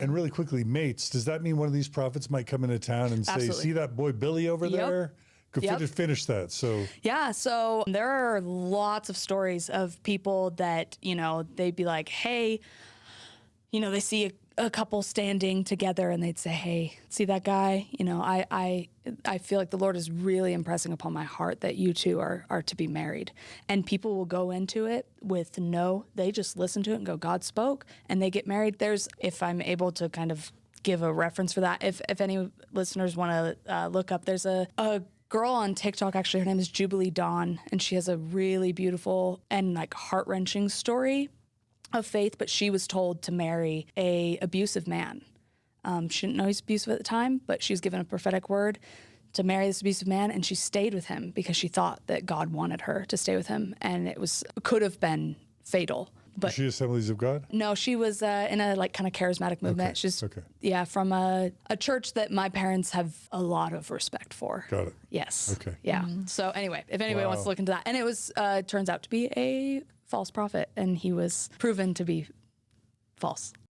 And really quickly, mates, does that mean one of these prophets might come into town and say, Absolutely. see that boy Billy over there? Go Yep. finish that. So Yeah, so there are lots of stories of people that, they'd be like, hey, they see a couple standing together and they'd say, hey, see that guy? I feel like the Lord is really impressing upon my heart that you two are to be married. And people will go into it with they just listen to it and go, God spoke, and they get married. If I'm able to kind of give a reference for that, if any listeners want to look up, there's a girl on TikTok, actually, her name is Jubilee Dawn, and she has a really beautiful and heart-wrenching story of faith, but she was told to marry a abusive man. She didn't know he's abusive at the time, but she was given a prophetic word to marry this abusive man, and she stayed with him because she thought that God wanted her to stay with him, and could have been fatal. But is she Assemblies of God? No, she was in a kind of charismatic movement. Okay. She's Okay. From a church that my parents have a lot of respect for. Got it. Yes. Okay. Yeah. So anyway, if anybody wants to look into that, and it was turns out to be a false prophet, and he was proven to be false.